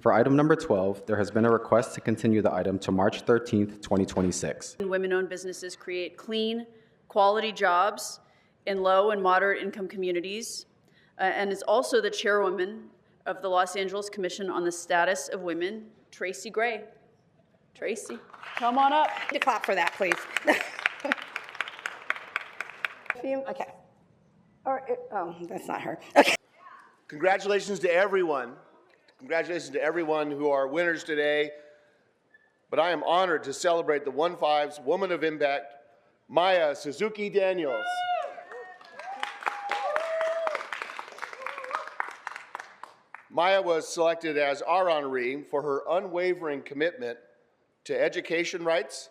For item number 12, there has been a request to continue the item to March 13th, 2026. Women-owned businesses create clean, quality jobs in low and moderate income communities, and is also the chairwoman of the Los Angeles Commission on the Status of Women, Tracy Gray. Tracy, come on up. To clap for that, please. Okay. Oh, that's not her. Okay. Congratulations to everyone. Congratulations to everyone who are winners today. But I am honored to celebrate the 1-5's Woman of Impact, Maya Suzuki Daniels. Maya was selected as our honoree for her unwavering commitment to educator rights,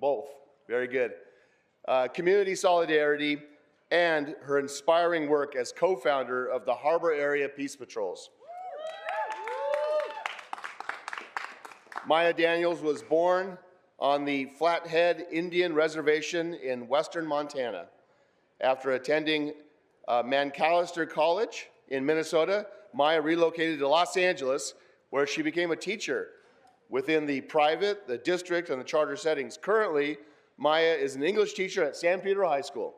both, very good, community solidarity, and her inspiring work as co-founder of the Harbor Area Peace Patrols. Maya Daniels was born on the Flathead Indian Reservation in western Montana. After attending Macalester College in Minnesota, Maya relocated to Los Angeles, where she became a teacher within the private, the district, and the charter settings. Currently, Maya is an English teacher at San Pedro High School.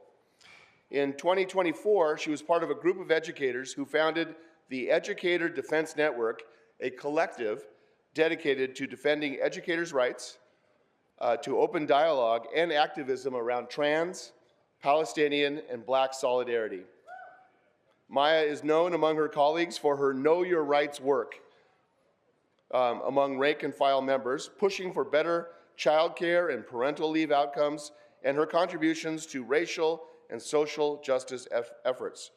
In 2024, she was part of a group of educators who founded the Educator Defense Network, a collective dedicated to defending educators' rights, to open dialogue and activism around trans, Palestinian, and Black solidarity. Maya is known among her colleagues for her Know Your Rights work among rank and file members, pushing for better childcare and parental leave outcomes, and her contributions to racial and social justice efforts.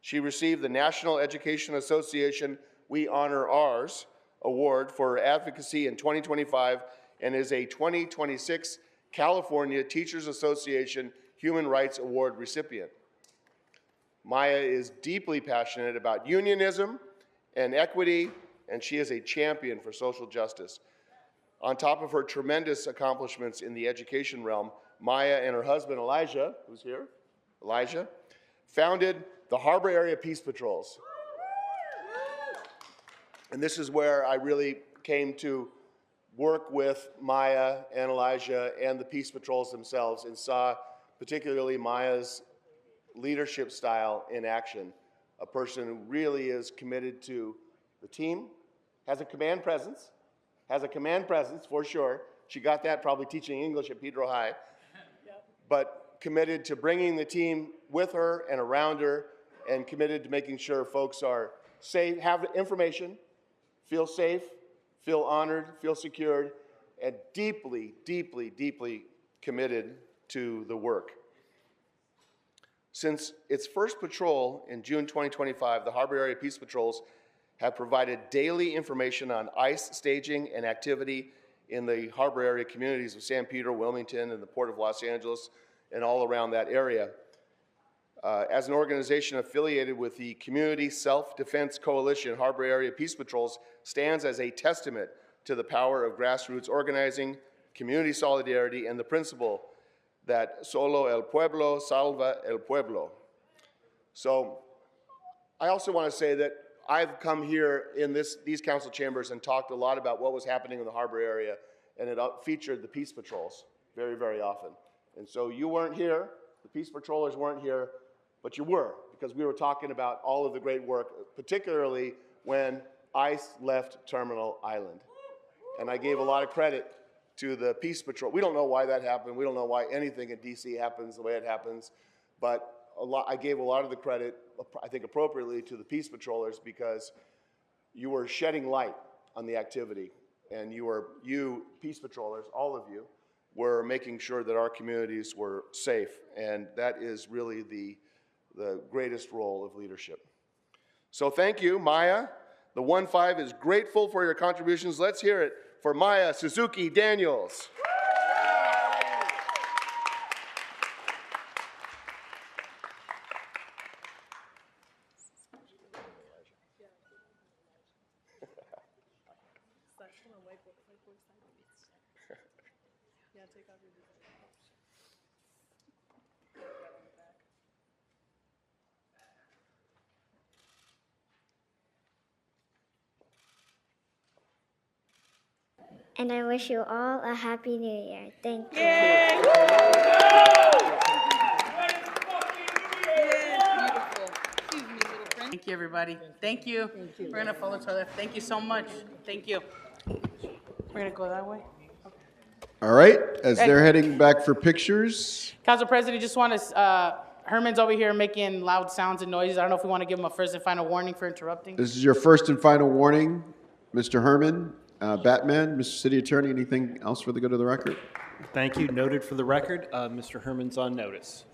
She received the National Education Association We Honor Ours Award for her advocacy in 2025 and is a 2026 California Teachers Association Human Rights Award recipient. Maya is deeply passionate about unionism and equity, and she is a champion for social justice. On top of her tremendous accomplishments in the education realm, Maya and her husband Elijah, who's here, Elijah, founded the Harbor Area Peace Patrols. And this is where I really came to work with Maya and Elijah and the Peace Patrols themselves, and saw particularly Maya's leadership style in action. A person who really is committed to the team, has a command presence for sure. She got that probably teaching English at Pedro High, but committed to bringing the team with her and around her, and committed to making sure folks are safe, have information, feel safe, feel honored, feel secured, and deeply, deeply, deeply committed to the work. Since its first patrol in June 2025, the Harbor Area Peace Patrols have provided daily information on ICE staging and activity in the harbor area communities of San Pedro, Wilmington, and the Port of Los Angeles, and all around that area. As an organization affiliated with the Community Self-Defense Coalition, Harbor Area Peace Patrols stands as a testament to the power of grassroots organizing, community solidarity, and the principle that solo el pueblo salva el pueblo. So I also want to say that I've come here in these council chambers and talked a lot about what was happening in the harbor area, and it featured the Peace Patrols very, very often. And so you weren't here, the Peace Patrollers weren't here, but you were, because we were talking about all of the great work, particularly when ICE left Terminal Island. And I gave a lot of credit to the Peace Patrol. We don't know why that happened. We don't know why anything in DC happens the way it happens, but I gave a lot of the credit, I think appropriately, to the Peace Patrollers, because you were shedding light on the activity, and you Peace Patrollers, all of you, were making sure that our communities were safe, and that is really the greatest role of leadership. So thank you, Maya. The 1-5 is grateful for your contributions. Let's hear it for Maya Suzuki Daniels. and I wish you all a Happy New Year. Thank you. Thank you, everybody. Thank you. We're going to follow each other. Thank you so much. Thank you. We're going to go that way. All right, as they're heading back for pictures. Council President, just want to, Herman's over here making loud sounds and noises. I don't know if we want to give him a first and final warning for interrupting. This is your first and final warning, Mr. Herman. Batman, Mr. City Attorney, anything else for the good of the record? Thank you. Noted for the record, Mr. Herman's on notice.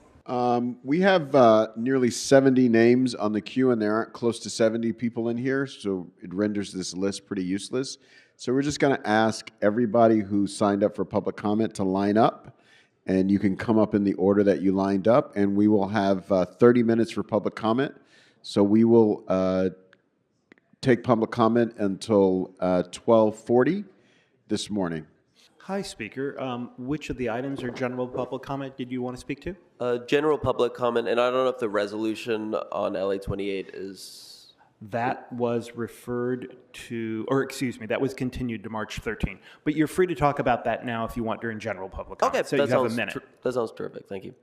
We have nearly 70 names on the queue, and there aren't close to 70 people in here, so it renders this list pretty useless. So we're just going to ask everybody who signed up for public comment to line up, and you can come up in the order that you lined up, and we will have 30 minutes for public comment. So we will take public comment until 12:40 this morning. Hi, Speaker. Which of the items are general public comment did you want to speak to? General public comment, and I don't know if the resolution on LA 28 is... That was referred to, or excuse me, that was continued to March 13. But you're free to talk about that now if you want during general public comment. Okay, so you have a minute. That sounds terrific. Thank you.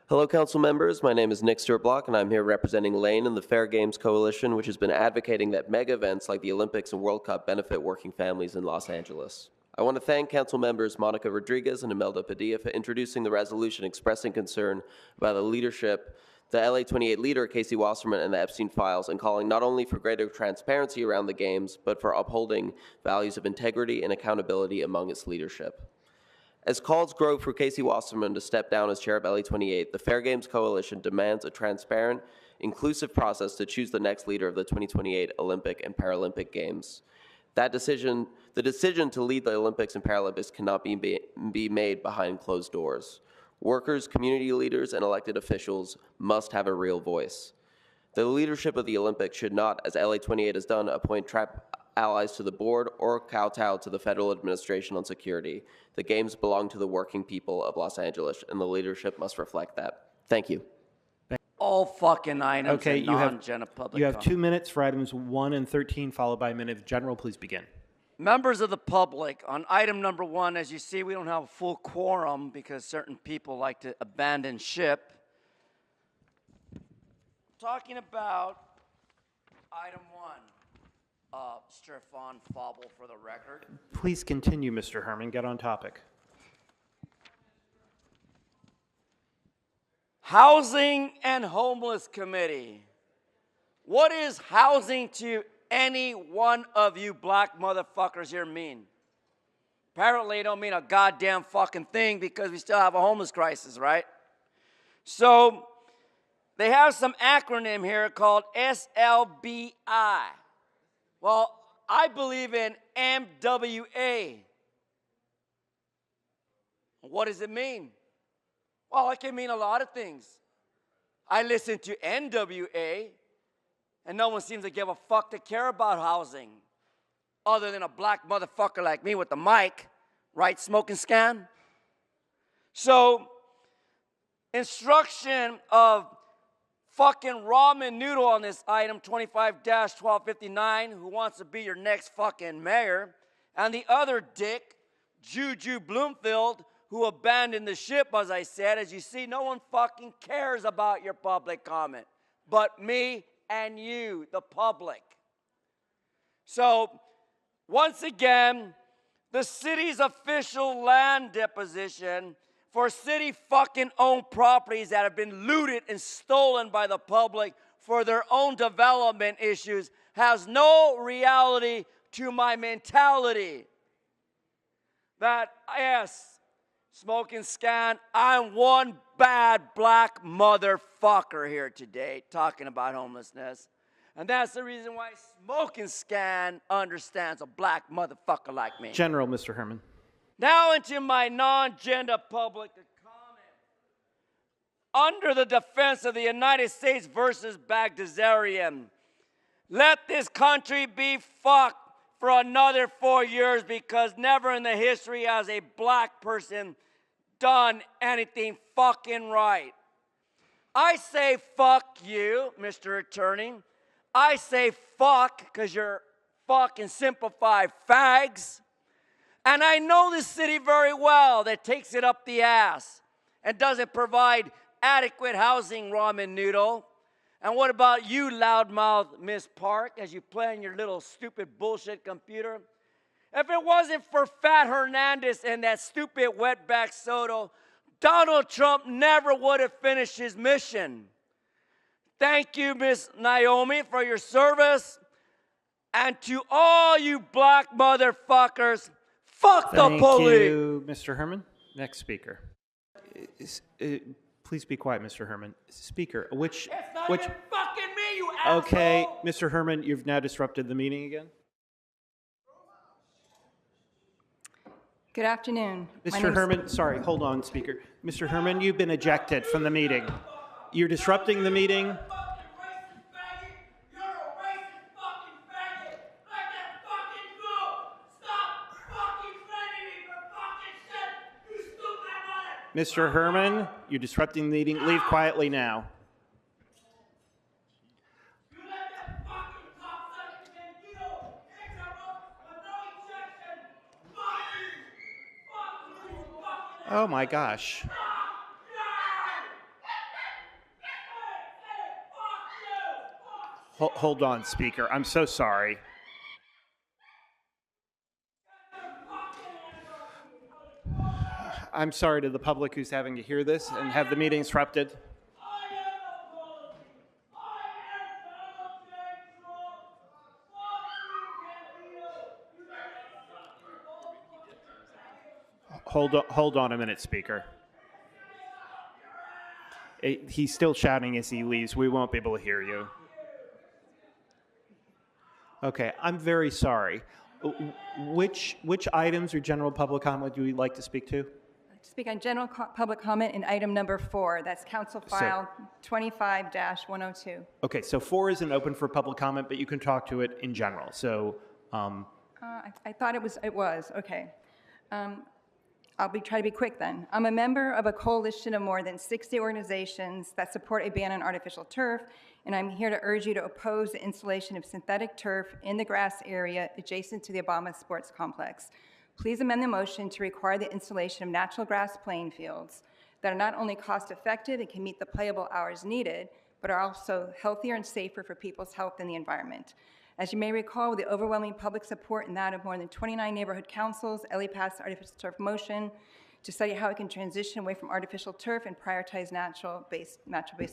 Hello, council members. My name is Nick Stewart-Block, and I'm here representing Lane and the Fair Games Coalition, which has been advocating that mega events like the Olympics and World Cup benefit working families in Los Angeles. I want to thank council members Monica Rodriguez and Imelda Padilla for introducing the resolution expressing concern about the leadership, the LA 28 leader, Casey Wasserman, and the Epstein files, and calling not only for greater transparency around the games, but for upholding values of integrity and accountability among its leadership. As calls grow for Casey Wasserman to step down as chair of LA 28, the Fair Games Coalition demands a transparent, inclusive process to choose the next leader of the 2028 Olympic and Paralympic Games. The decision to lead the Olympics and Paralympics cannot be made behind closed doors. Workers, community leaders, and elected officials must have a real voice. The leadership of the Olympics should not, as LA 28 has done, appoint trap allies to the board or kowtow to the Federal Administration on Security. The games belong to the working people of Los Angeles, and the leadership must reflect that. Thank you. All fucking items Okay, and non-general public you have comment. 2 minutes for items 1 and 13, followed by a minute of general. Please begin. Members of the public, on item number 1, as you see, we don't have a full quorum because certain people like to abandon ship. Talking about item 1, Stefan Fauble for the record. Please continue, Mr. Herman. Get on topic. Housing and Homeless Committee. What is housing to any one of you black motherfuckers here mean? Apparently it don't mean a goddamn fucking thing because we still have a homeless crisis, right? So they have some acronym here called SLBI. Well, I believe in MWA. What does it mean? Well, it can mean a lot of things. I listen to NWA, and no one seems to give a fuck to care about housing, other than a black motherfucker like me with the mic, right, smoking scan? So, instruction of fucking ramen noodle on this item, 25-1259, who wants to be your next fucking mayor, and the other dick, Juju Bloomfield, who abandoned the ship, as I said. As you see, no one fucking cares about your public comment, but me and you, the public. So, once again, the city's official land deposition for city fucking owned properties that have been looted and stolen by the public for their own development issues has no reality to my mentality. That, yes, smoking scan, I'm one bad black motherfucker here today talking about homelessness. And that's the reason why Smoking Scan understands a black motherfucker like me. General, Mr. Herman. Now into my non-gender public comment. Under the defense of the United States versus Bagdasarian, let this country be fucked for another 4 years because never in the history has a black person done anything fucking right. I say fuck you, Mr. Attorney. I say fuck because you're fucking simplified fags. And I know this city very well that takes it up the ass and doesn't provide adequate housing, ramen noodle. And what about you, loudmouth Miss Park, as you play on your little stupid bullshit computer? If it wasn't for Fat Hernandez and that stupid wetback Soto, Donald Trump never would have finished his mission. Thank you, Miss Naomi, for your service. And to all you black motherfuckers, fuck the police. Thank you, Mr. Herman. Next speaker. Please be quiet, Mr. Herman. Speaker, which... It's not even fucking me, you asshole! Okay, Mr. Herman, you've now disrupted the meeting again. Good afternoon. Mr. Herman, sorry, hold on, Speaker. Mr. Herman, you've been ejected from the meeting. You're disrupting the meeting. Mr. Herman, you're disrupting the meeting. Leave quietly now. Oh my gosh. Hold on, Speaker. I'm so sorry. I'm sorry to the public who's having to hear this and have the meeting disrupted. Hold on a minute, Speaker. He's still shouting as he leaves. We won't be able to hear you. Okay, I'm very sorry. Which items or general public comment would you like to speak to? Speak on general public comment in item number 4. That's Council File 25-102. Okay, so 4 isn't open for public comment, but you can talk to it in general. So, I thought it was. Okay. I'll try to be quick then. I'm a member of a coalition of more than 60 organizations that support a ban on artificial turf, and I'm here to urge you to oppose the installation of synthetic turf in the grass area adjacent to the Obama Sports Complex. Please amend the motion to require the installation of natural grass playing fields that are not only cost-effective and can meet the playable hours needed, but are also healthier and safer for people's health and the environment. As you may recall, with the overwhelming public support and that of more than 29 neighborhood councils, LA passed the artificial turf motion to study how it can transition away from artificial turf and prioritize natural-based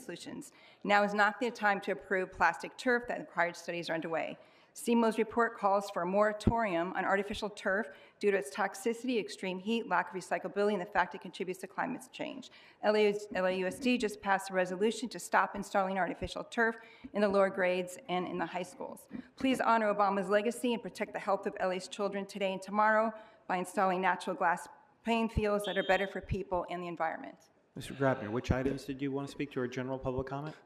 solutions. Now is not the time to approve plastic turf. That required studies are underway. CMO's report calls for a moratorium on artificial turf due to its toxicity, extreme heat, lack of recyclability, and the fact it contributes to climate change. LAUSD just passed a resolution to stop installing artificial turf in the lower grades and in the high schools. Please honor Obama's legacy and protect the health of LA's children today and tomorrow by installing natural glass playing fields that are better for people and the environment. Mr. Grabner, which items did you want to speak to or general public comment?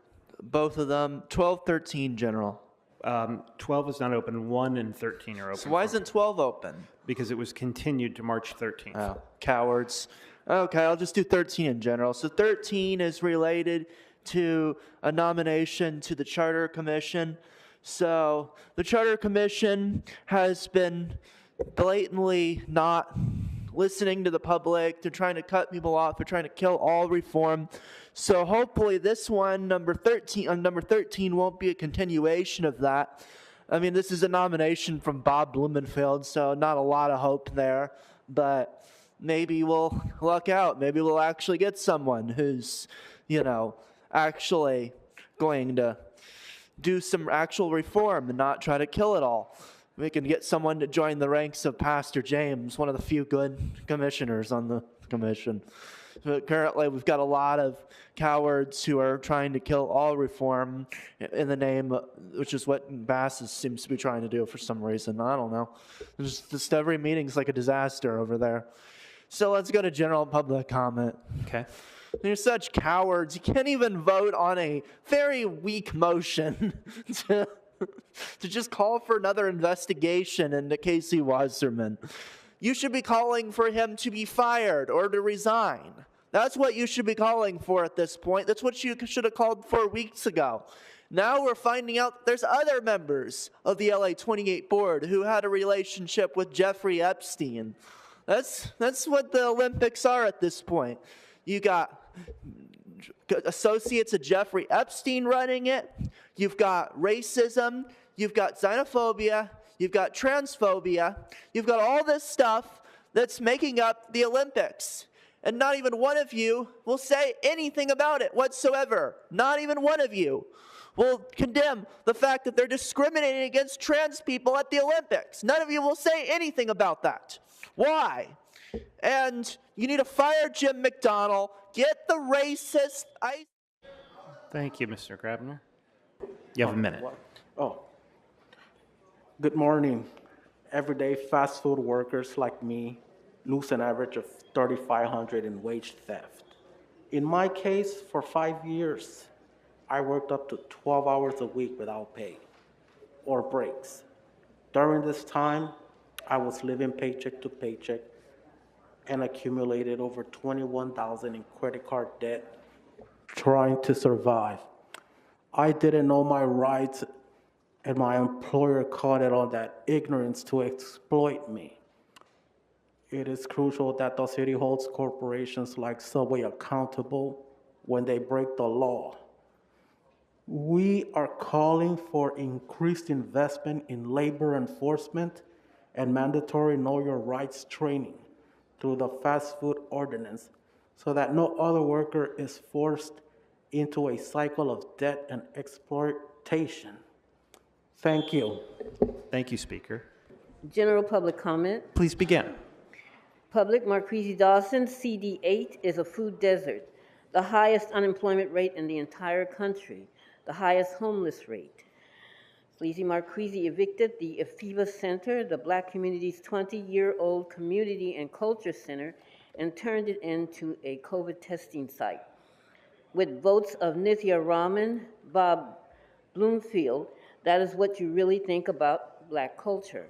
Both of them. 12, 13, general. 12 is not open. 1 and 13 are open. So why isn't 12 open? Because it was continued to March 13th. Oh, cowards. Okay, I'll just do 13 in general. So 13 is related to a nomination to the Charter Commission. So the Charter Commission has been blatantly not listening to the public. They're trying to cut people off. They're trying to kill all reform. So hopefully this one, number 13 won't be a continuation of that. I mean, this is a nomination from Bob Blumenfield, so not a lot of hope there. But maybe we'll luck out. Maybe we'll actually get someone who's, actually going to do some actual reform and not try to kill it all. We can get someone to join the ranks of Pastor James, one of the few good commissioners on the commission. But currently, we've got a lot of cowards who are trying to kill all reform in the name, which is what Bass seems to be trying to do for some reason. I don't know. Just every meeting's like a disaster over there. So let's go to general public comment. Okay. You're such cowards. You can't even vote on a very weak motion to just call for another investigation into Casey Wasserman. You should be calling for him to be fired or to resign. That's what you should be calling for at this point. That's what you should have called for weeks ago. Now we're finding out there's other members of the LA 28 board who had a relationship with Jeffrey Epstein. That's what the Olympics are at this point. You got associates of Jeffrey Epstein running it. You've got racism. You've got xenophobia. You've got transphobia. You've got all this stuff that's making up the Olympics. And not even one of you will say anything about it whatsoever. Not even one of you will condemn the fact that they're discriminating against trans people at the Olympics. None of you will say anything about that. Why? And you need to fire Jim McDonnell, get the racist ICE. Thank you, Mr. Grabner. You have a minute. Oh, good morning. Everyday fast food workers like me lose an average of $3,500 in wage theft. In my case, for 5 years, I worked up to 12 hours a week without pay or breaks. During this time, I was living paycheck to paycheck and accumulated over $21,000 in credit card debt trying to survive. I didn't know my rights, and my employer caught it on that ignorance to exploit me. It is crucial that the city holds corporations like Subway accountable when they break the law. We are calling for increased investment in labor enforcement and mandatory Know Your Rights training through the fast food ordinance so that no other worker is forced into a cycle of debt and exploitation. Thank you. Thank you, Speaker. General public comment. Please begin. Public, Marquise Dawson, CD8 is a food desert, the highest unemployment rate in the entire country, the highest homeless rate. Sleazy Marquise evicted the Efiva Center, the Black community's 20-year-old community and culture center, and turned it into a COVID testing site. With votes of Nithya Raman, Bob Bloomfield, that is what you really think about Black culture.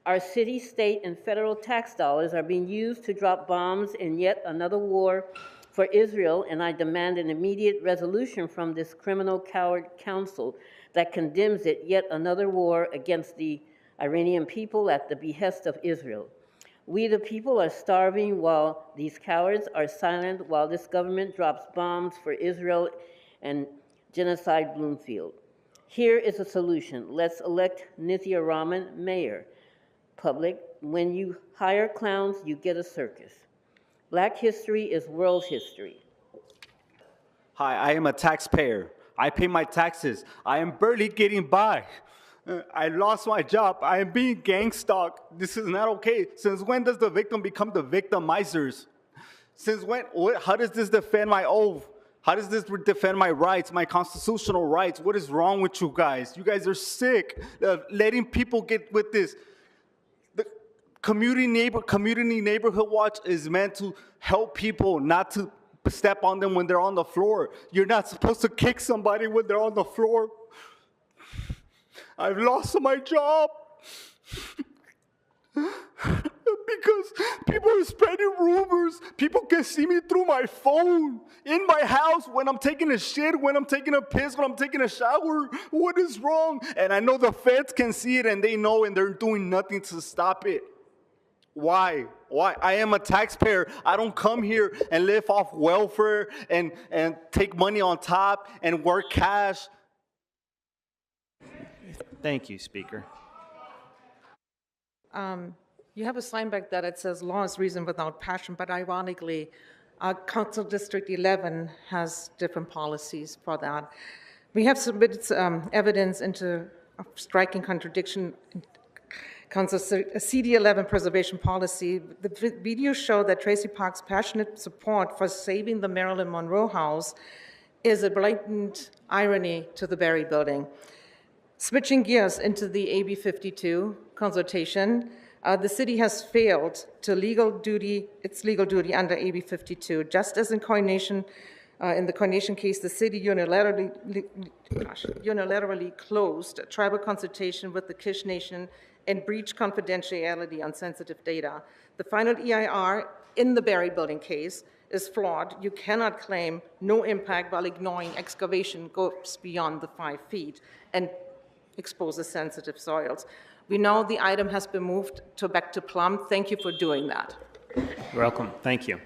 Our city, state, and federal tax dollars are being used to drop bombs in yet another war for Israel, and I demand an immediate resolution from this criminal coward council that condemns it, yet another war against the Iranian people at the behest of Israel. We, the people, are starving while these cowards are silent, while this government drops bombs for Israel and genocide Bloomfield. Here is a solution. Let's elect Nithya Raman mayor. Public, when you hire clowns, you get a circus. Black history is world history. Hi, I am a taxpayer. I pay my taxes. I am barely getting by. I lost my job. I am being gang stalked. This is not okay. Since when does the victim become the victimizers? Since when? How does this defend my oath? How does this defend my rights, my constitutional rights? What is wrong with you guys? You guys are sick of letting people get with this. The community neighborhood watch is meant to help people, not to step on them when they're on the floor. You're not supposed to kick somebody when they're on the floor. I've lost my job because people are spreading rumors. People can see me through my phone, in my house, when I'm taking a shit, when I'm taking a piss, when I'm taking a shower. What is wrong? And I know the feds can see it, and they know, and they're doing nothing to stop it. Why? Why? I am a taxpayer. I don't come here and live off welfare and take money on top and work cash. Thank you, Speaker. You have a sign back there that says law is reason without passion, but ironically, Council District 11 has different policies for that. We have submitted evidence into a striking contradiction in Council CD11 preservation policy. The video showed that Tracy Park's passionate support for saving the Marilyn Monroe house is a blatant irony to the Barry building. Switching gears into the AB 52 consultation, the city has failed to its legal duty under AB 52. Just as in the coronation case, the city unilaterally closed tribal consultation with the Kish Nation and breached confidentiality on sensitive data. The final EIR in the Barry building case is flawed. You cannot claim no impact while ignoring excavation goes beyond the 5 feet and exposes sensitive soils. We know the item has been moved back to Plum. Thank you for doing that. You're welcome. Thank you.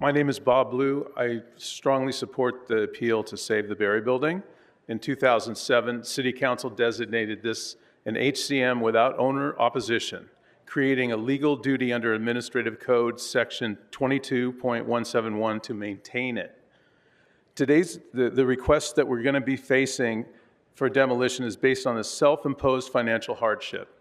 My name is Bob Blue. I strongly support the appeal to save the Berry Building. In 2007, City Council designated this an HCM without owner opposition, creating a legal duty under Administrative Code Section 22.171 to maintain it. Today's, the request that we're going to be facing for demolition is based on a self-imposed financial hardship.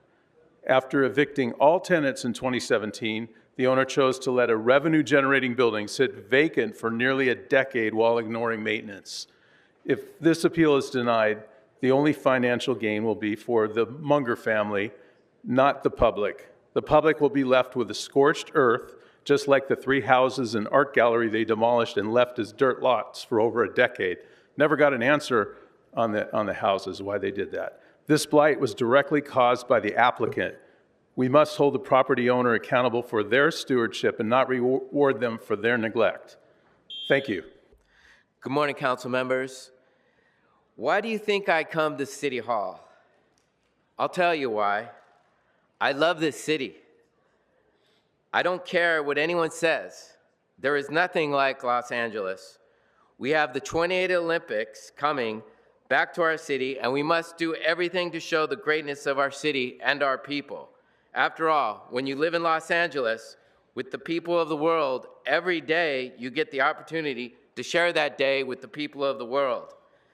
After evicting all tenants in 2017, the owner chose to let a revenue-generating building sit vacant for nearly a decade while ignoring maintenance. If this appeal is denied, the only financial gain will be for the Munger family, not the public. The public will be left with a scorched earth, just like the 3 houses and art gallery they demolished and left as dirt lots for over a decade. Never got an answer on the houses, why they did that. This blight was directly caused by the applicant. We must hold the property owner accountable for their stewardship and not reward them for their neglect. Thank you. Good morning, council members. Why do you think I come to City Hall? I'll tell you why. I love this city. I don't care what anyone says. There is nothing like Los Angeles. We have the 28 Olympics coming back to our city, and we must do everything to show the greatness of our city and our people. After all, when you live in Los Angeles with the people of the world, every day you get the opportunity to share that day with the people of the world.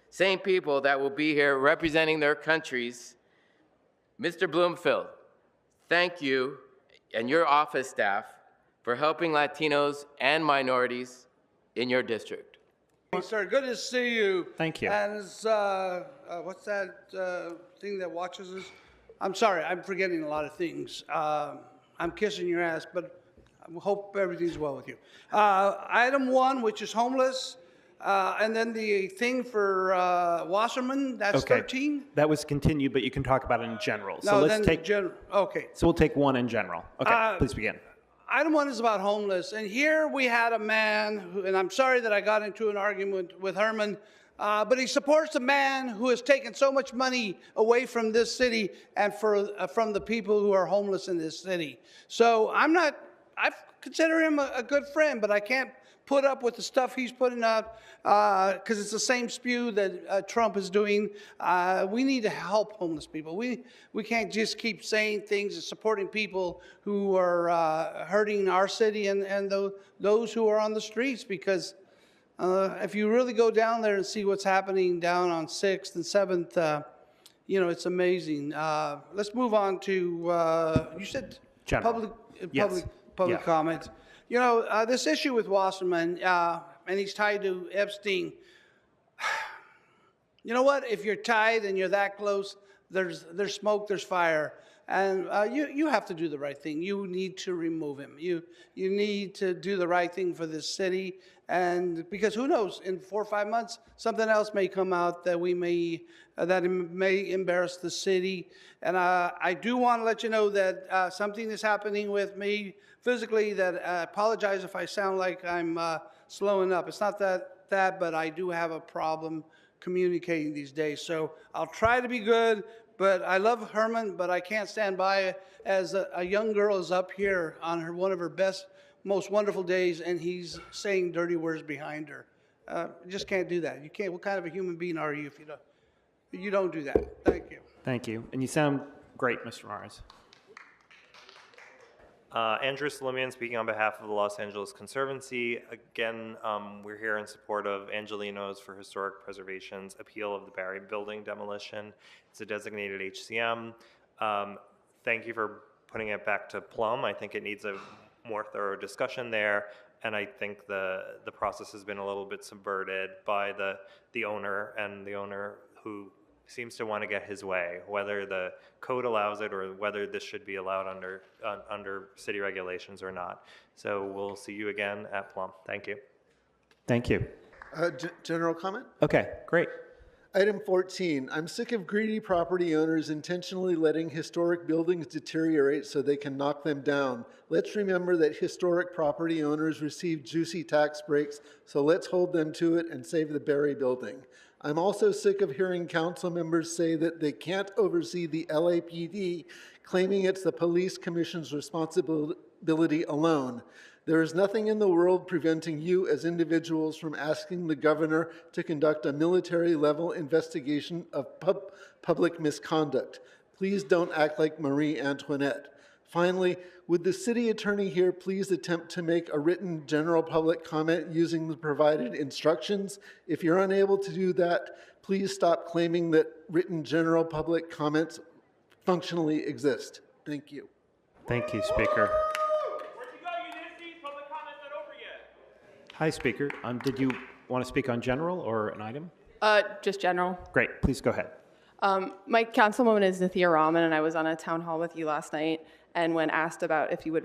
Same people that will be here representing their countries. Mr. Bloomfield, thank you and your office staff for helping Latinos and minorities in your district. Hey, sir, good to see you. Thank you. And what's that thing that watches us? I'm sorry, I'm forgetting a lot of things. I'm kissing your ass, but I hope everything's well with you. Item 1, which is homeless, and then the thing for Wasserman, that's Okay. 13? That was continued, but you can talk about it in general. So No, let's then take. okay. So we'll take one in general. Okay, please begin. Item 1 is about homeless, and here we had a man, who, and I'm sorry that I got into an argument with Herman, but he supports a man who has taken so much money away from this city and from the people who are homeless in this city. So I consider him a good friend, but I can't put up with the stuff he's putting out because it's the same spew that Trump is doing. We need to help homeless people. We can't just keep saying things and supporting people who are hurting our city and those who are on the streets, because if you really go down there and see what's happening down on 6th and 7th, it's amazing. Let's move on to, you said General. public comment. This issue with Wasserman, and he's tied to Epstein. You know what? If you're tied and you're that close, there's smoke, there's fire. And you have to do the right thing. You need to remove him. You need to do the right thing for this city. And because who knows, in 4 or 5 months, something else may come out that may embarrass the city. And I do want to let you know that something is happening with me physically that I apologize if I sound like I'm slowing up. It's not that, but I do have a problem communicating these days. So I'll try to be good. But I love Herman, but I can't stand by as a young girl is up here on one of her best, most wonderful days, and he's saying dirty words behind her. You just can't do that. You can't. What kind of a human being are you if you don't do that? Thank you. Thank you. And you sound great, Mr. Mars. Andrew Salimian speaking on behalf of the Los Angeles Conservancy. Again, we're here in support of Angelinos for Historic Preservation's appeal of the Barry Building demolition. It's a designated HCM. Thank you for putting it back to Plum. I think it needs a more thorough discussion there, and I think the process has been a little bit subverted by the owner, and the owner who seems to want to get his way, whether the code allows it or whether this should be allowed under city regulations or not. So we'll see you again at Plum. Thank you. Thank you. General comment? Okay, great. Item 14, I'm sick of greedy property owners intentionally letting historic buildings deteriorate so they can knock them down. Let's remember that historic property owners receive juicy tax breaks, so let's hold them to it and save the Berry building. I'm also sick of hearing council members say that they can't oversee the LAPD, claiming it's the police commission's responsibility alone. There is nothing in the world preventing you as individuals from asking the governor to conduct a military-level investigation of public misconduct. Please don't act like Marie Antoinette. Finally, would the city attorney here please attempt to make a written general public comment using the provided instructions? If you're unable to do that, please stop claiming that written general public comments functionally exist. Thank you. Thank you, Speaker. Hi, Speaker. Did you want to speak on general or an item? Just general. Great. Please go ahead. My councilwoman is Nathia Rahman, and I was on a town hall with you last night. And when asked about if you would,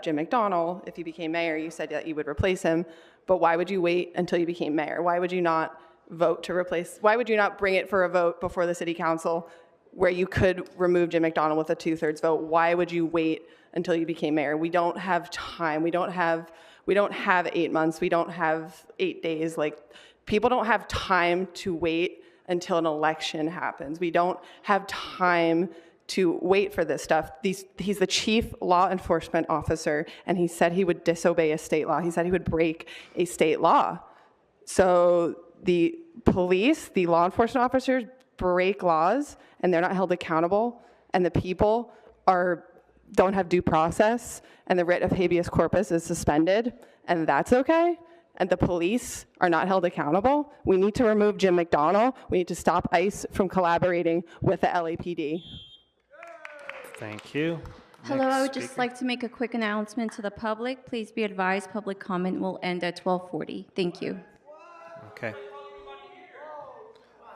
Jim McDonnell, if you became mayor, you said that you would replace him. But why would you wait until you became mayor? Why would you not vote to replace? Why would you not bring it for a vote before the city council, where you could remove Jim McDonnell with a 2/3 vote? Why would you wait until you became mayor? We don't have time. We don't have 8 months. We don't have 8 days. Like, people don't have time to wait until an election happens. We don't have time to wait for this stuff. He's the chief law enforcement officer, and he said he would disobey a state law. He said he would break a state law. So the police, the law enforcement officers, break laws, and they're not held accountable, and the people don't have due process, and the writ of habeas corpus is suspended, and that's okay, and the police are not held accountable. We need to remove Jim McDonnell. We need to stop ICE from collaborating with the LAPD. Thank you. Hello, Next I would just speaker. like to make a quick announcement to the public. Please be advised, public comment will end at 12:40. Thank you. Okay.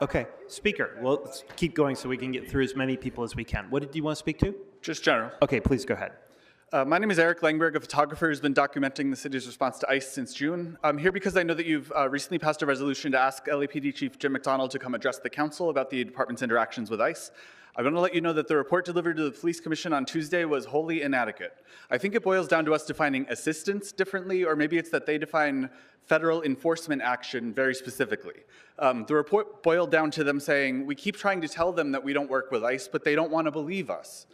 Okay, Speaker, well, let's keep going so we can get through as many people as we can. What did you want to speak to? Just general. Okay, please go ahead. My name is Eric Langberg, a photographer who's been documenting the city's response to ICE since June. I'm here because I know that you've recently passed a resolution to ask LAPD Chief Jim McDonnell to come address the council about the department's interactions with ICE. I want to let you know that the report delivered to the Police Commission on Tuesday was wholly inadequate. I think it boils down to us defining assistance differently, or maybe it's that they define federal enforcement action very specifically. The report boiled down to them saying, we keep trying to tell them that we don't work with ICE, but they don't want to believe us.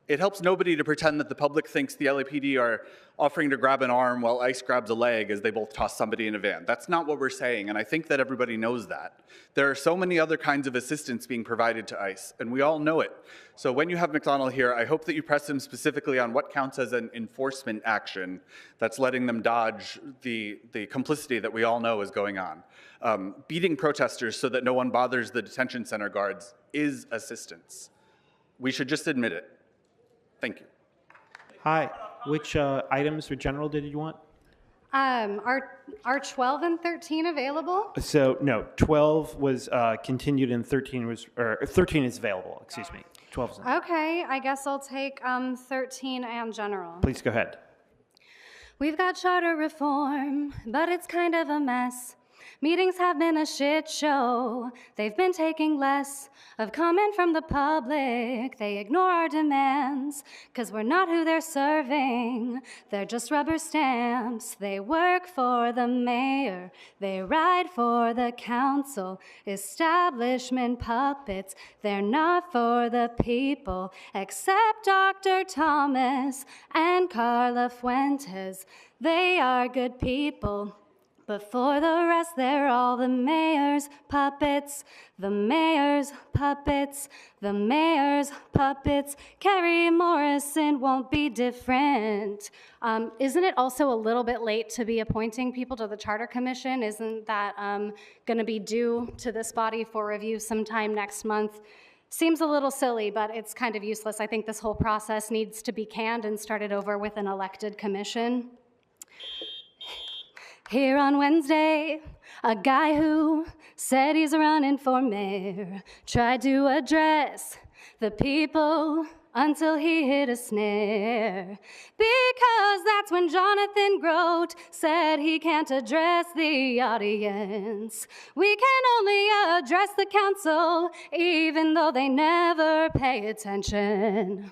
It helps nobody to pretend that the public thinks the LAPD are offering to grab an arm while ICE grabs a leg as they both toss somebody in a van. That's not what we're saying, and I think that everybody knows that. There are so many other kinds of assistance being provided to ICE, and we all know it. So when you have McDonnell here, I hope that you press him specifically on what counts as an enforcement action that's letting them dodge the complicity that we all know is going on. Beating protesters so that no one bothers the detention center guards is assistance. We should just admit it. Thank you. Hi, which items or general did you want? Are 12 and 13 available? So, no, 12 was continued and 13 is available, excuse me. 12 is not. Okay, I guess I'll take 13 and general. Please go ahead. We've got charter reform, but it's kind of a mess. Meetings have been a shit show. They've been taking less of comment from the public. They ignore our demands, 'cause we're not who they're serving. They're just rubber stamps. They work for the mayor. They ride for the council. Establishment puppets. They're not for the people, except Dr. Thomas and Carla Fuentes. They are good people. But for the rest, they're all the mayor's puppets, the mayor's puppets, the mayor's puppets. Carrie Morrison won't be different. Isn't it also a little bit late to be appointing people to the Charter Commission? Isn't that going to be due to this body for review sometime next month? Seems a little silly, but it's kind of useless. I think this whole process needs to be canned and started over with an elected commission. Here on Wednesday, a guy who said he's running for mayor tried to address the people until he hit a snare. Because that's when Jonathan Grote said he can't address the audience. We can only address the council, even though they never pay attention.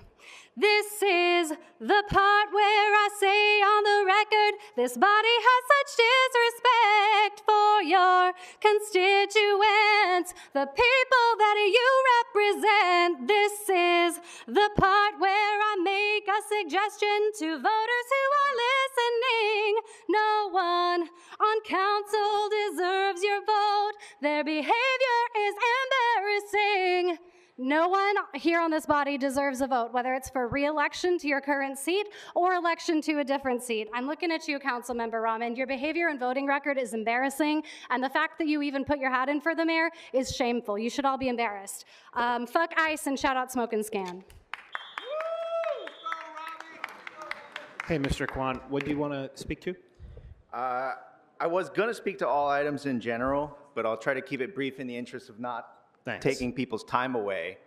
This is the part where I say on the record, this body has such disrespect for your constituents, the people that you represent. This is the part where I make a suggestion to voters who are listening. No one on council deserves your vote. Their behavior is embarrassing. No one here on this body deserves a vote, whether it's for re-election to your current seat or election to a different seat. I'm looking at you, Councilmember Rahman. Your behavior and voting record is embarrassing, and the fact that you even put your hat in for the mayor is shameful. You should all be embarrassed. Fuck ICE and shout out Smoke and Scan. Hey, Mr. Kwan, what do you want to speak to? I was going to speak to all items in general, but I'll try to keep it brief in the interest of not taking people's time away.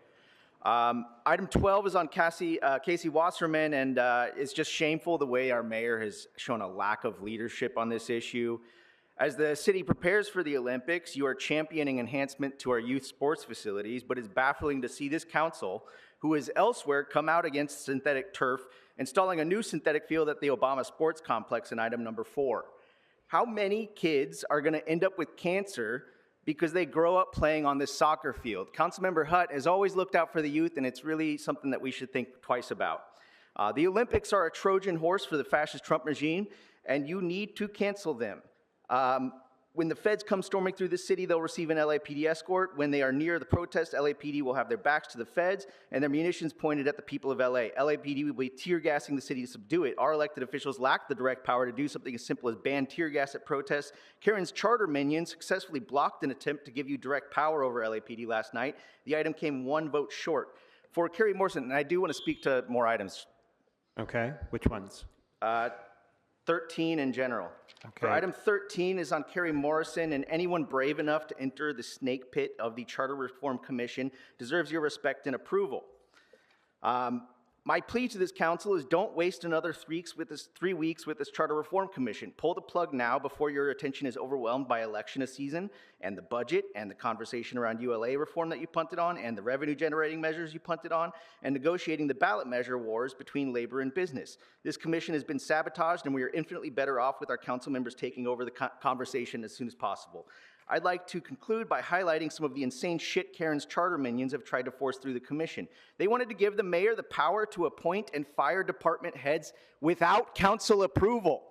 Item 12 is on Casey Wasserman, and it's just shameful the way our mayor has shown a lack of leadership on this issue. As the city prepares for the Olympics, you are championing enhancement to our youth sports facilities, but it's baffling to see this council, who is elsewhere, come out against synthetic turf, installing a new synthetic field at the Obama Sports Complex in item number 4. How many kids are going to end up with cancer because they grow up playing on this soccer field? Councilmember Hutt has always looked out for the youth, and it's really something that we should think twice about. The Olympics are a Trojan horse for the fascist Trump regime, and you need to cancel them. When the feds come storming through the city, they'll receive an LAPD escort. When they are near the protest, LAPD will have their backs to the feds and their munitions pointed at the people of LA. LAPD will be tear gassing the city to subdue it. Our elected officials lack the direct power to do something as simple as ban tear gas at protests. Karen's charter minions successfully blocked an attempt to give you direct power over LAPD last night. The item came 1 vote short. For Carrie Morrison, and I do want to speak to more items. Okay, which ones? 13 in general. Okay. For item 13 is on Carrie Morrison, and anyone brave enough to enter the snake pit of the Charter Reform Commission deserves your respect and approval. My plea to this council is don't waste another 3 weeks with this Charter Reform Commission. Pull the plug now before your attention is overwhelmed by election season and the budget and the conversation around ULA reform that you punted on and the revenue generating measures you punted on and negotiating the ballot measure wars between labor and business. This commission has been sabotaged, and we are infinitely better off with our council members taking over the conversation as soon as possible. I'd like to conclude by highlighting some of the insane shit Karen's charter minions have tried to force through the commission. They wanted to give the mayor the power to appoint and fire department heads without council approval.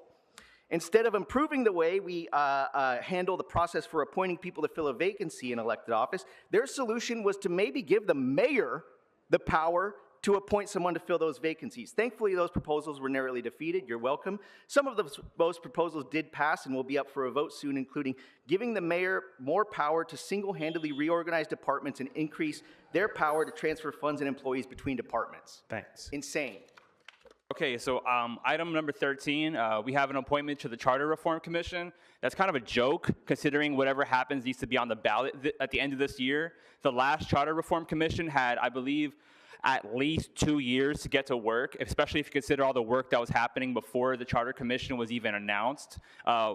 Instead of improving the way we handle the process for appointing people to fill a vacancy in elected office, their solution was to maybe give the mayor the power to appoint someone to fill those vacancies. Thankfully, those proposals were narrowly defeated. You're welcome. Some of those proposals did pass and will be up for a vote soon, including giving the mayor more power to single-handedly reorganize departments and increase their power to transfer funds and employees between departments. Thanks. Insane. Okay, so item number 13, we have an appointment to the Charter Reform Commission. That's kind of a joke, considering whatever happens needs to be on the ballot at the end of this year. The last Charter Reform Commission had, I believe, at least 2 years to get to work, especially if you consider all the work that was happening before the Charter Commission was even announced.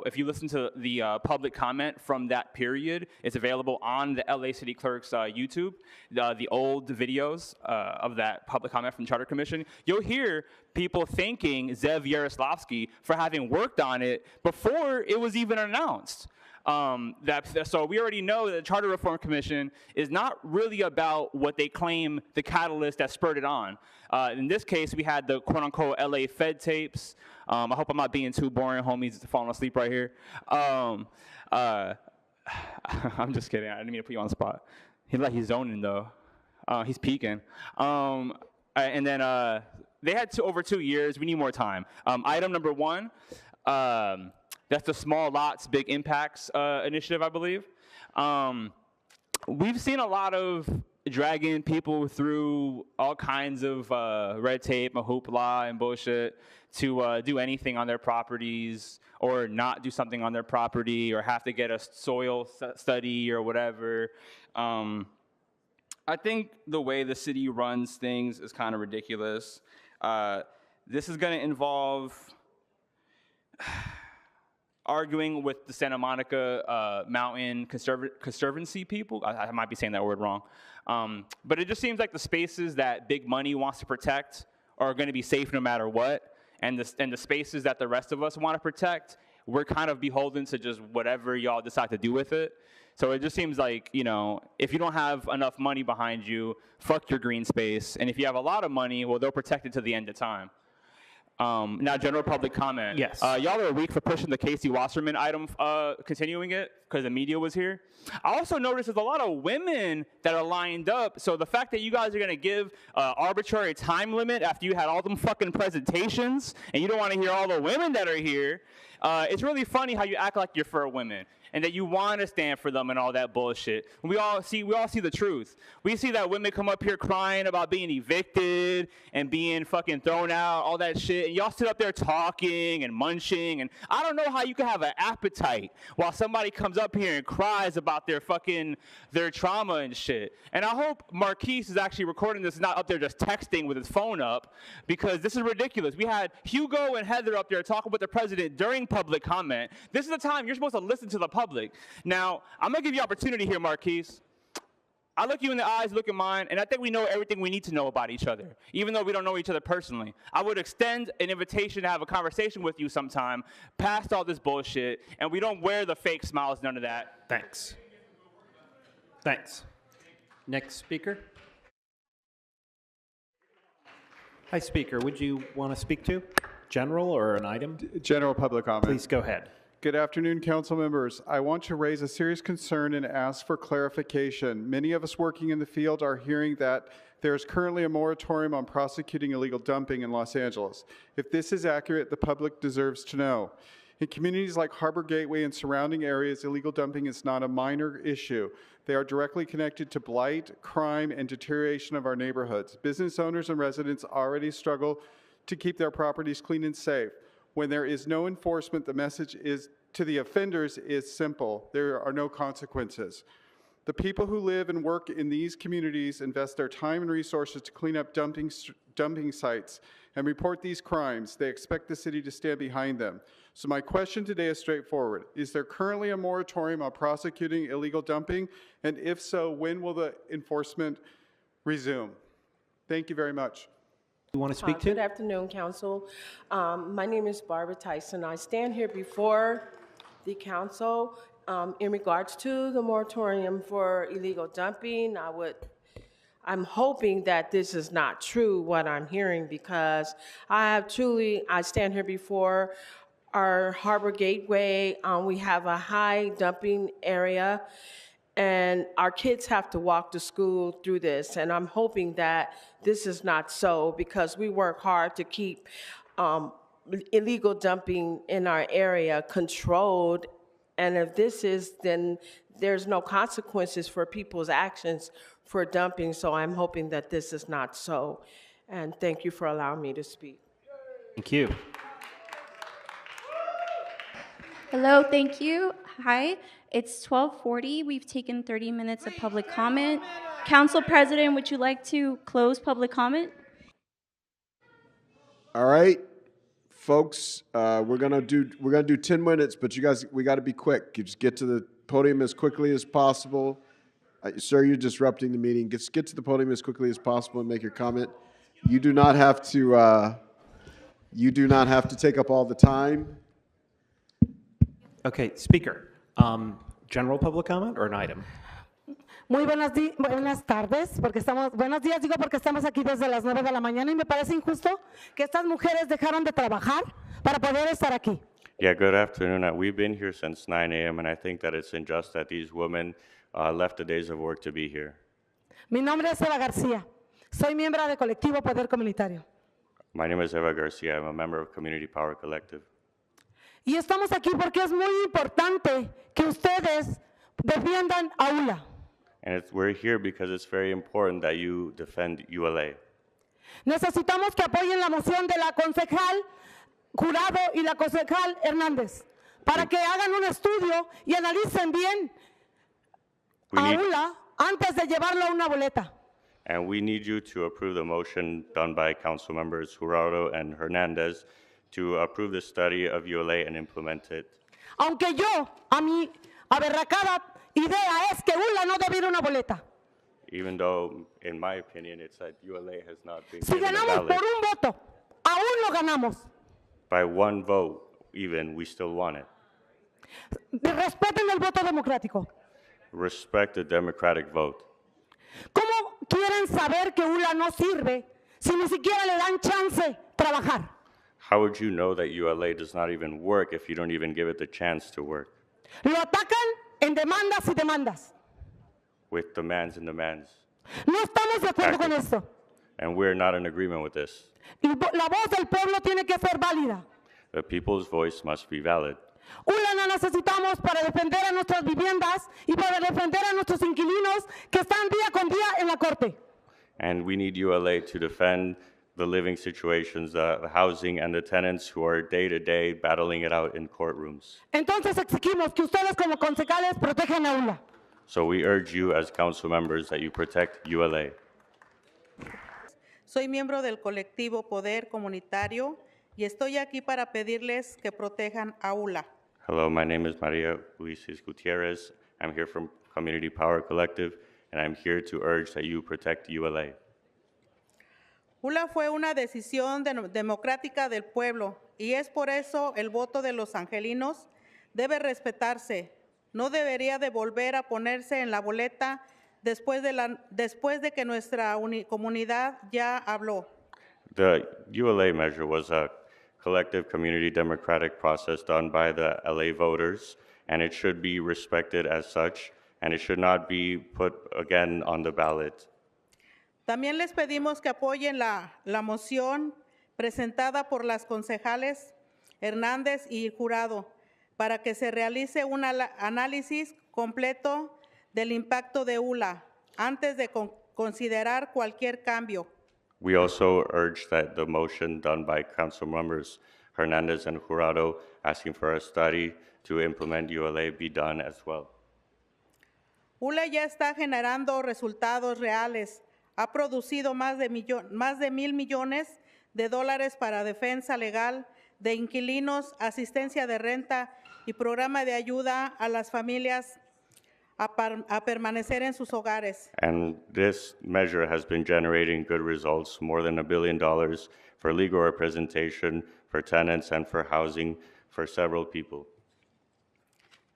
If you listen to the public comment from that period, it's available on the LA City Clerk's YouTube, the old videos of that public comment from the Charter Commission. You'll hear people thanking Zev Yaroslavsky for having worked on it before it was even announced. So we already know that the Charter Reform Commission is not really about what they claim the catalyst that spurred it on. In this case, we had the quote-unquote LA Fed tapes. I hope I'm not being too boring, homies, falling asleep right here. I'm just kidding. I didn't mean to put you on the spot. He's zoning, though. He's peeking. And then they had over 2 years. We need more time. Item number 1. That's the Small Lots, Big Impacts initiative, I believe. We've seen a lot of dragging people through all kinds of red tape, hoopla, and bullshit to do anything on their properties or not do something on their property or have to get a soil study or whatever. I think the way the city runs things is kind of ridiculous. This is going to involve arguing with the Santa Monica Mountain Conservancy people. I might be saying that word wrong. But it just seems like the spaces that big money wants to protect are going to be safe no matter what. And the spaces that the rest of us want to protect, we're kind of beholden to just whatever y'all decide to do with it. So it just seems like, you know, if you don't have enough money behind you, fuck your green space. And if you have a lot of money, well, they'll protect it to the end of time. Now, general public comment. Yes. Y'all are weak for pushing the Casey Wasserman item, continuing it, because the media was here. I also noticed there's a lot of women that are lined up. So the fact that you guys are going to give arbitrary time limit after you had all them fucking presentations, and you don't want to hear all the women that are here, it's really funny how you act like you're for women and that you want to stand for them and all that bullshit. We all see the truth. We see that women come up here crying about being evicted and being fucking thrown out, all that shit, and y'all sit up there talking and munching, and I don't know how you can have an appetite while somebody comes up here and cries about their trauma and shit. And I hope Marquise is actually recording this, not up there just texting with his phone up, because this is ridiculous. We had Hugo and Heather up there talking with the president during public comment. This is the time you're supposed to listen to the public. Now, I'm going to give you opportunity here, Marquise. I look you in the eyes, look at mine, and I think we know everything we need to know about each other, even though we don't know each other personally. I would extend an invitation to have a conversation with you sometime, past all this bullshit, and we don't wear the fake smiles, none of that. Thanks. Thanks. Next speaker. Hi, speaker. Would you want to speak to general or an item? General public comment. Please go ahead. Good afternoon, council members. I want to raise a serious concern and ask for clarification. Many of us working in the field are hearing that there is currently a moratorium on prosecuting illegal dumping in Los Angeles. If this is accurate, the public deserves to know. In communities like Harbor Gateway and surrounding areas, illegal dumping is not a minor issue. They are directly connected to blight, crime, and deterioration of our neighborhoods. Business owners and residents already struggle to keep their properties clean and safe. When there is no enforcement, the message is to the offenders is simple. There are no consequences. The people who live and work in these communities invest their time and resources to clean up dumping sites and report these crimes. They expect the city to stand behind them. So my question today is straightforward. Is there currently a moratorium on prosecuting illegal dumping? And if so, when will the enforcement resume? Thank you very much. You want to speak to? Good afternoon, Council. My name is Barbara Tyson. I stand here before the Council in regards to the moratorium for illegal dumping. I'm hoping that this is not true, what I'm hearing, because I stand here before our Harbor Gateway. We have a high dumping area, and our kids have to walk to school through this, and I'm hoping that this is not so, because we work hard to keep illegal dumping in our area controlled, and if this is, then there's no consequences for people's actions for dumping, so I'm hoping that this is not so, and thank you for allowing me to speak. Thank you. Hello, thank you. Hi, it's 12:40. We've taken 30 minutes of public comment. Council President, would you like to close public comment? All right, folks, we're gonna do 10 minutes, but you guys, we got to be quick. You just get to the podium as quickly as possible. Sir, you're disrupting the meeting. Just get to the podium as quickly as possible and make your comment. You do not have to. You do not have to take up all the time. Okay, speaker. General public comment or an item? Muy buenas tardes, buenos días digo porque estamos aquí desde las 9 de la mañana y me parece injusto que estas mujeres dejaron de trabajar para poder estar aquí. Yeah, good afternoon. We've been here since 9 a.m. and I think that it's unjust that these women left the days of work to be here. Mi nombre es Eva García. Soy miembro de Colectivo Poder Comunitario. My name is Eva Garcia. I'm a member of Community Power Collective. Y estamos aquí porque es muy importante que ustedes defiendan a ULA. And we're here because it's very important that you defend ULA. Necesitamos que apoyen la moción de la concejal Jurado y la concejal Hernández para que hagan un estudio y analicen bien a ULA antes de llevarlo a una boleta. And we need you to approve the motion done by Council Members Jurado and Hernandez to approve the study of ULA and implement it. Aunque yo, a mi aberracada idea es que ULA no debe ir a una boleta. Even though, in my opinion, it's that ULA has not been Si given a ganamos ballot. por un voto, aún lo ganamos. By one vote, even, we still want it. Respeten el voto democrático. Respect the democratic vote. ¿Cómo quieren saber que ULA no sirve si ni siquiera le dan chance trabajar? How would you know that ULA does not even work if you don't even give it the chance to work? Lo atacan en demandas y demandas. With demands and demands. No estamos de acuerdo con esto. And we're not in agreement with this. Y la voz del pueblo tiene que ser válida. The people's voice must be valid. ULA la necesitamos para defender a nuestras viviendas y para defender a nuestros inquilinos que están día con día en la corte. And we need ULA to defend the living situations, the housing, and the tenants who are day to day battling it out in courtrooms. Entonces exigimos que ustedes como concejales protejan a ULA. So we urge you as council members that you protect ULA. Soy miembro del colectivo Poder Comunitario y estoy aquí para pedirles que protejan a ULA. Hello, my name is Maria Eunisses Gutierrez. I'm here from Community Power Collective, and I'm here to urge that you protect ULA. ULA fue una decisión democrática del pueblo y es por eso el voto de los angelinos debe respetarse. No debería de volver a ponerse en la boleta después de que nuestra comunidad ya habló. The ULA measure was a collective community democratic process done by the LA voters, and it should be respected as such, and it should not be put again on the ballot. También les pedimos que apoyen la moción presentada por las concejales Hernández y Jurado para que se realice un análisis completo del impacto de ULA antes de considerar cualquier cambio. We also urge that the motion done by Council Members Hernandez and Jurado asking for a study to implement ULA be done as well. ULA ya está generando resultados reales. Ha producido más de $1,000 millones para defensa legal de inquilinos, asistencia de renta y programa de ayuda a las familias a permanecer en sus hogares. And this measure has been generating good results, more than $1 billion for legal representation, for tenants, and for housing for several people.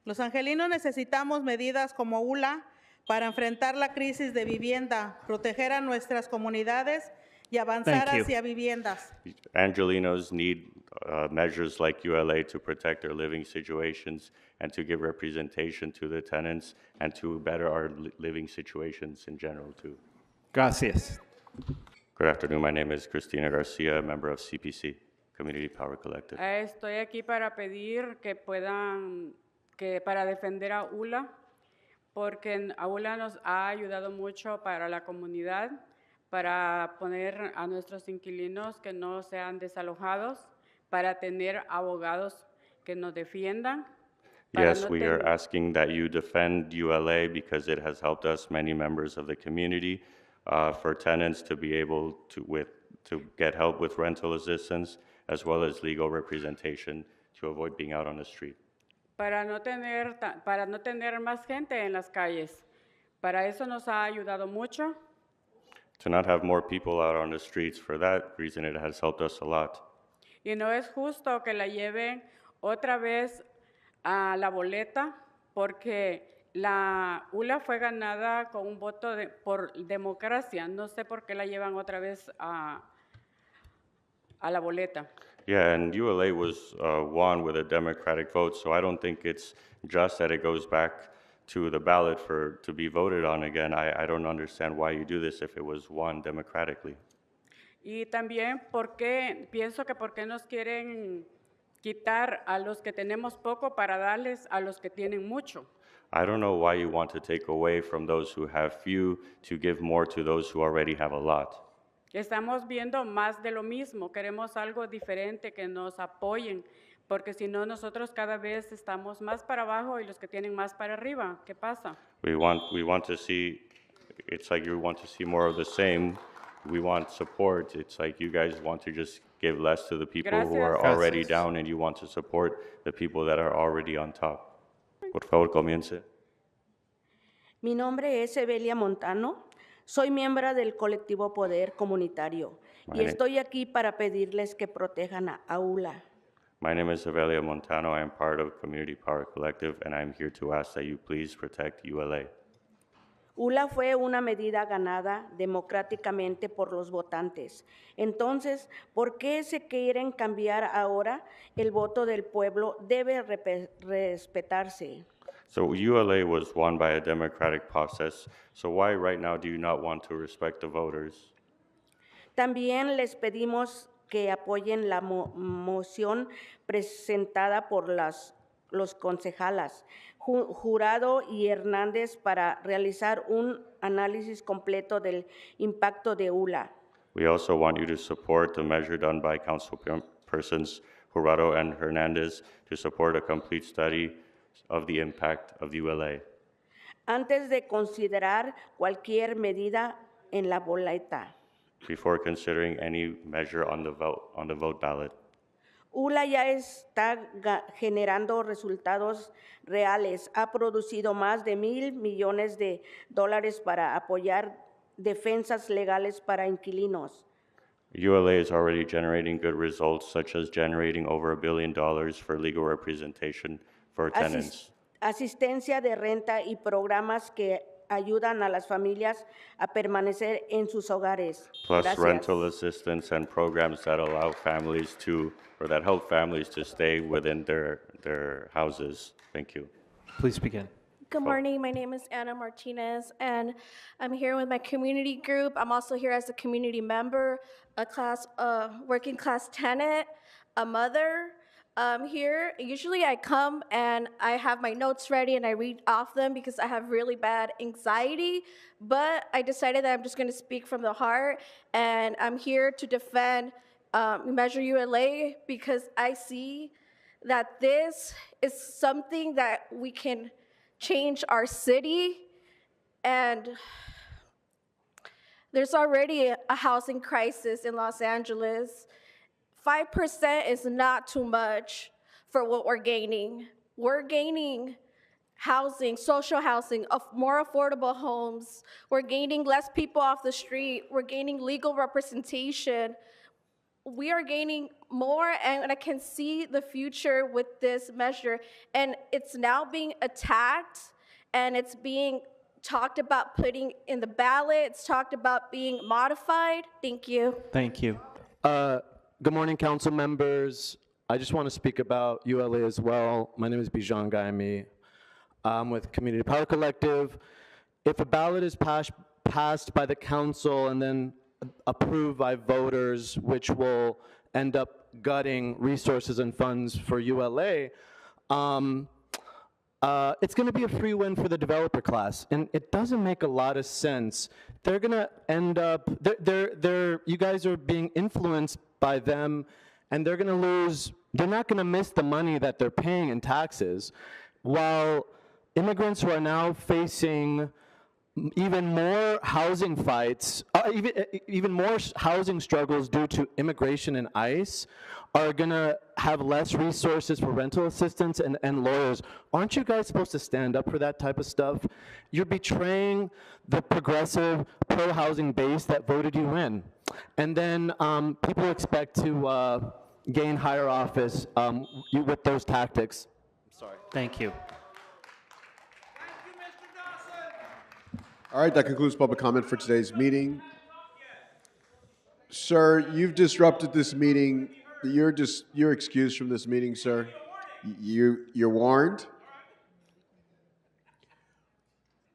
Los angelinos necesitamos medidas como ULA para enfrentar la crisis de vivienda, proteger a nuestras comunidades y avanzar hacia viviendas. Angelinos need measures like ULA to protect their living situations and to give representation to the tenants and to better our living situations in general too. Gracias. Good afternoon. My name is Cristina Garcia, a member of CPC, Community Power Collective. Estoy aquí para pedir que para defender a ULA, porque a ULA nos ha ayudado mucho para la comunidad, para poner a nuestros inquilinos que no sean desalojados, para tener abogados que nos defiendan. Yes, we are asking that you defend ULA because it has helped us, many members of the community, for tenants to be able to get help with rental assistance as well as legal representation to avoid being out on the street. Para no tener más gente en las calles. Para eso nos ha ayudado mucho. To not have more people out on the streets, for that reason it has helped us a lot. Y no es justo que la lleven otra vez a la boleta, porque la ULA fue ganada con un voto por democracia. No sé por qué la llevan otra vez a la boleta. Yeah, and ULA was won with a democratic vote, so I don't think it's just that it goes back to the ballot to be voted on again. I don't understand why you do this if it was won democratically. Y también pienso que por qué nos quieren quitar a los que tenemos poco para darles a los que tienen mucho. I don't know why you want to take away from those who have few to give more to those who already have a lot. Estamos viendo más de lo mismo, queremos algo diferente, que nos apoyen, porque si no nosotros cada vez estamos más para abajo y los que tienen más para arriba. ¿Qué pasa? We want to see it's like you want to see more of the same. We want support. It's like you guys want to just give less to the people who are already down, and you want to support the people that are already on top. Por favor, comience. Mi nombre es Evelia Montano. Soy miembro del colectivo Poder Comunitario y estoy aquí para pedirles que protejan a AULA. My name is Evelia Montano. I am part of Community Power Collective, and I'm here to ask that you please protect ULA. ULA fue una medida ganada democráticamente por los votantes. Entonces, ¿por qué se quieren cambiar ahora? El voto del pueblo debe respetarse. So ULA was won by a democratic process. So why right now do you not want to respect the voters? También les pedimos que apoyen la moción presentada por los concejalas Jurado y Hernández para realizar un análisis completo del impacto de ULA. We also want you to support the measure done by councilpersons Jurado and Hernández to support a complete study of the impact of ULA. Antes de considerar cualquier medida en la boleta. Before considering any measure on the vote ballot. ULA ya está generando resultados reales. Ha producido más de $1,000 millones para apoyar defensas legales para inquilinos. ULA is already generating good results, such as generating over $1 billion for legal representation for tenants. Asistencia de renta y programas que ayudan a las familias a permanecer en sus hogares. Plus Gracias. rental assistance and programs that allow families to, or that help families to stay within their houses. Thank you. Please begin. Good morning. My name is Anna Martinez, and I'm here with my community group. I'm also here as a community member, a working class tenant, a mother. Here, usually I come and I have my notes ready and I read off them because I have really bad anxiety, but I decided that I'm just going to speak from the heart, and I'm here to defend Measure ULA because I see that this is something that we can change our city, and there's already a housing crisis in Los Angeles. 5% is not too much for what we're gaining. We're gaining housing, social housing, more affordable homes. We're gaining less people off the street. We're gaining legal representation. We are gaining more, and I can see the future with this measure. And it's now being attacked, and it's being talked about putting in the ballot. It's talked about being modified. Thank you. Thank you. Good morning, council members. I just want to speak about ULA as well. My name is Bijan Gaimi. I'm with Community Power Collective. If a ballot is passed by the council and then approved by voters, which will end up gutting resources and funds for ULA, it's going to be a free win for the developer class, and it doesn't make a lot of sense. They're going to end up, you guys are being influenced by them, and they're going to lose, they're not going to miss the money that they're paying in taxes, while immigrants who are now facing even more housing fights, even more housing struggles due to immigration and ICE, are going to have less resources for rental assistance and lawyers. Aren't you guys supposed to stand up for that type of stuff? You're betraying the progressive pro-housing base that voted you in. And then people expect to gain higher office with those tactics. Sorry. Thank you. All right, that concludes public comment for today's meeting. Sir, you've disrupted this meeting. You're excused from this meeting, sir. You're warned.